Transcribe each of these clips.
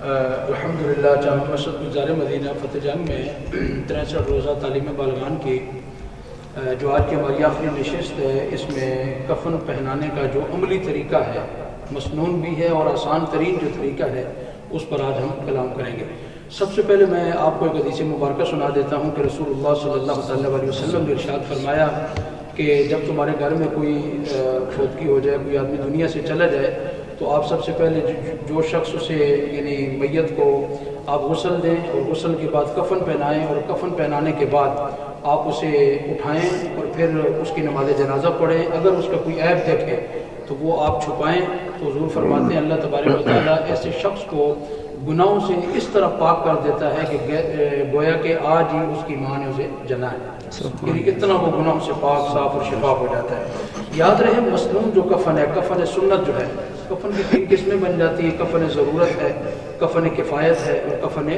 الحمدللہ جامع مسجد گلزار مدینہ فتح جنگ میں 63 روزہ تعلیم بالغان کی جو آج کی ہماری آخری نشست ہے، اس میں کفن پہنانے کا جو عملی طریقہ ہے، مسنون بھی ہے اور آسان ترین جو طریقہ ہے، اس پر آج ہم کلام کریں گے۔ سب سے پہلے میں آپ کو ایک حدیث مبارکہ سنا دیتا ہوں کہ رسول اللہ صلی اللہ علیہ وسلم نے ارشاد فرمایا کہ جب تمہارے گھر میں کوئی فوتگی ہو جائے، کوئی آدمی دنیا سے چلا جائے، تو آپ سب سے پہلے جو شخص اسے یعنی میت کو آپ غسل دیں اور غسل کے بعد کفن پہنائیں، اور کفن پہنانے کے بعد آپ اسے اٹھائیں اور پھر اس کی نماز جنازہ پڑھیں۔ اگر اس کا کوئی عیب دیکھے تو وہ آپ چھپائیں۔ تو حضور فرماتے ہیں اللہ تبارک و تعالیٰ ایسے شخص کو گناہوں سے اس طرح پاک کر دیتا ہے کہ گویا کہ آج ہی اس کی ماں نے اسے جنا ہے، یعنی اتنا وہ گناہوں سے پاک صاف اور شفاف ہو جاتا ہے۔ یاد رہے مسنون جو کفن ہے، کفن سنت جو ہے، کفن کی 3 قسمیں بن جاتی ہیں، کفن ضرورت ہے، کفن کفایت ہے اور کفن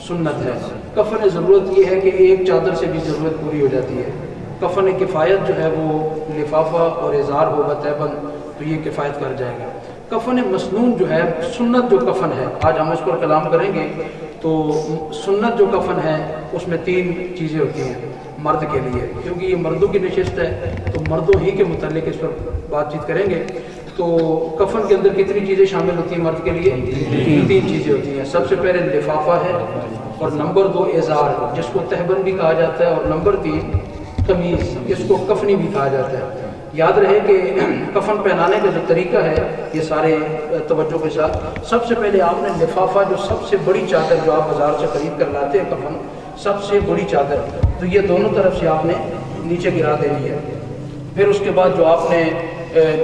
سنت ہے۔ کفن ضرورت یہ ہے کہ ایک چادر سے بھی ضرورت پوری ہو جاتی ہے۔ کفن کفایت جو ہے وہ لفافہ اور ازار ہوگا تہبند، تو یہ کفایت کر جائے گا۔ کفن مسنون جو ہے، سنت جو کفن ہے، آج ہم اس پر کلام کریں گے۔ تو سنت جو کفن ہے اس میں 3 چیزیں ہوتی ہیں مرد کے لیے، کیونکہ یہ مردوں کی نشست ہے تو مردوں ہی کے متعلق اس پر بات چیت کریں گے۔ تو کفن کے اندر کتنی چیزیں شامل ہوتی ہیں مرد کے لیے؟ 3 چیزیں ہوتی ہیں۔ سب سے پہلے لفافہ ہے، اور نمبر 2 ازار جس کو تہبند بھی کہا جاتا ہے، اور نمبر 3 قمیص جس کو کفنی بھی کہا جاتا ہے۔ یاد رہے کہ کفن پہنانے کا جو طریقہ ہے یہ سارے توجہ کے ساتھ، سب سے پہلے آپ نے لفافہ جو سب سے بڑی چادر جو آپ بازار سے خرید کر لاتے ہیں، کفن سب سے بڑی چادر، تو یہ دونوں طرف سے آپ نے نیچے گرا دینی ہے۔ پھر اس کے بعد جو آپ نے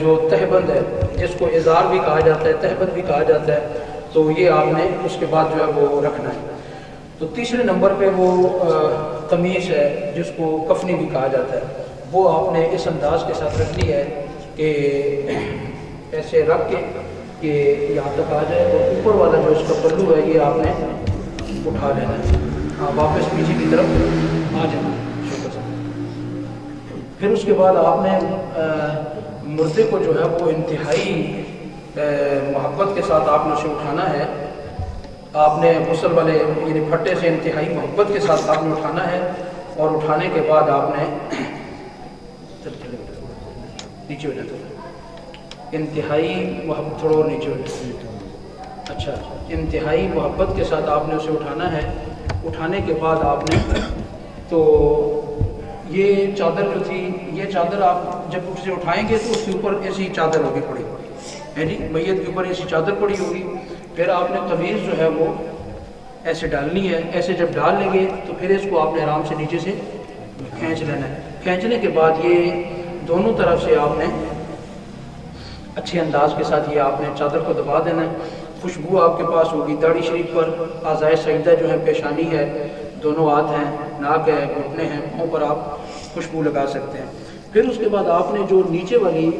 جو تہبند ہے جس کو ازار بھی کہا جاتا ہے، تہبند بھی کہا جاتا ہے، تو یہ آپ نے اس کے بعد جو ہے وہ رکھنا ہے۔ تو تیسرے نمبر پہ وہ قمیص ہے جس کو کفنی بھی کہا جاتا ہے، وہ آپ نے اس انداز کے ساتھ رکھنی ہے کہ ایسے رکھ کے کہ یہاں تک آ جائے، اور اوپر والا جو اس کا پلو ہے یہ آپ نے اٹھا لینا ہے، واپس پیچھے کی طرف آ جانا ہے۔ پھر اس کے بعد آپ نے مردے کو جو ہے وہ انتہائی محبت کے ساتھ آپ نے اسے اٹھانا ہے۔ آپ نے غسل والے یعنی پھٹے سے انتہائی محبت کے ساتھ آپ نے اٹھانا ہے، اور اٹھانے کے بعد آپ نے نیچے ہو جاتا ہے، انتہائی محبت، تھوڑا اور نیچے ہو جاتا ہے، اچھا، انتہائی محبت کے ساتھ آپ نے اسے اٹھانا ہے۔ اٹھانے کے بعد آپ نے تو یہ چادر جو تھی، یہ چادر آپ جب اسے اٹھائیں گے تو اس کے اوپر ایسی چادر ہوگی پڑی ہے جی، میت کے اوپر ایسی چادر پڑی ہوگی۔ پھر آپ نے قمیض جو ہے وہ ایسے ڈالنی ہے، ایسے جب ڈال لیں گے تو پھر اس کو آپ نے آرام سے نیچے سے کھینچ لینا ہے۔ کھینچنے کے بعد یہ دونوں طرف سے آپ نے اچھے انداز کے ساتھ یہ آپ نے چادر کو دبا دینا ہے۔ خوشبو آپ کے پاس ہوگی داڑھی شریف پر، اعضائے سجدہ جو ہے، پیشانی ہے، دونوں ہاتھ ہیں، ناک ہے، گھٹنے ہیں، پاؤں پر آپ خوشبو لگا سکتے ہیں۔ پھر اس کے بعد آپ نے جو نیچے والی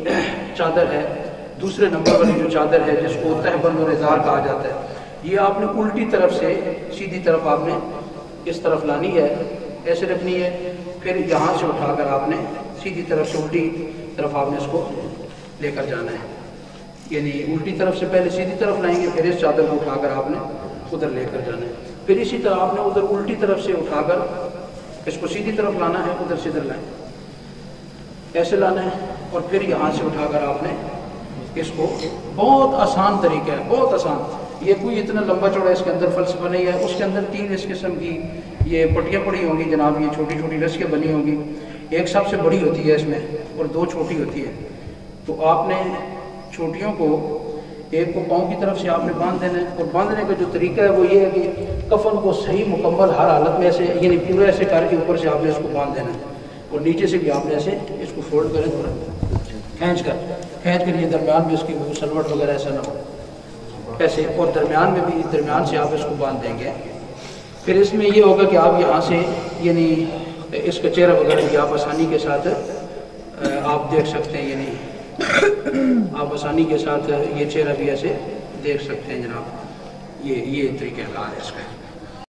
چادر ہے، دوسرے نمبر والی جو چادر ہے جس کو تہبند اور ازار کہا جاتا ہے، یہ آپ نے الٹی طرف سے سیدھی طرف آپ نے اس طرف لانی ہے، ایسے رکھنی ہے۔ پھر یہاں سے اٹھا کر آپ نے سیدھی طرف سے الٹی طرف آپ نے اس کو لے کر جانا ہے، یعنی الٹی طرف سے پہلے سیدھی طرف لائیں گے، پھر اس چادر کو اٹھا کر آپ نے ادھر لے کر جانا ہے۔ پھر اسی طرح آپ نے ادھر الٹی طرف سے اٹھا کر اس کو سیدھی طرف لانا ہے، ادھر سے ادھر لائیں، ایسے لانا ہے، اور پھر یہاں سے اٹھا کر آپ نے اس کو، بہت آسان طریقہ ہے، بہت آسان، یہ کوئی اتنا لمبا چوڑا اس کے اندر فلسفہ نہیں ہے۔ اس کے اندر 3 اس قسم کی یہ پٹیاں پڑی ہوں گی جناب، یہ چھوٹی چھوٹی رسیاں بنی ہوں گی، ایک سب سے بڑی ہوتی ہے اس میں اور 2 چھوٹی ہوتی ہے۔ تو آپ نے چھوٹیوں کو ایک کو پاؤں کی طرف سے آپ نے باندھ دینا ہے، اور باندھنے کا جو طریقہ ہے وہ یہ ہے کہ کفن کو صحیح مکمل ہر حالت میں ایسے یعنی پورا ایسے کر کے اوپر سے آپ نے اس کو باندھ دینا ہے، اور نیچے سے بھی آپ نے ایسے اس کو فولڈ کریں، تھوڑا کھینچ کر یہ درمیان میں اس کی وہ سلوٹ وغیرہ ایسا نہ ہو ایسے، اور درمیان میں بھی درمیان سے آپ اس کو باندھ دیں گے۔ پھر اس میں یہ ہوگا کہ آپ یہاں سے یعنی اس کا چہرہ وغیرہ بھی آپ آسانی کے ساتھ آپ دیکھ سکتے ہیں، یعنی آپ آسانی کے ساتھ یہ چہرہ بھی ایسے دیکھ سکتے ہیں جناب۔ یہ طریقہ کار ہے اس کا۔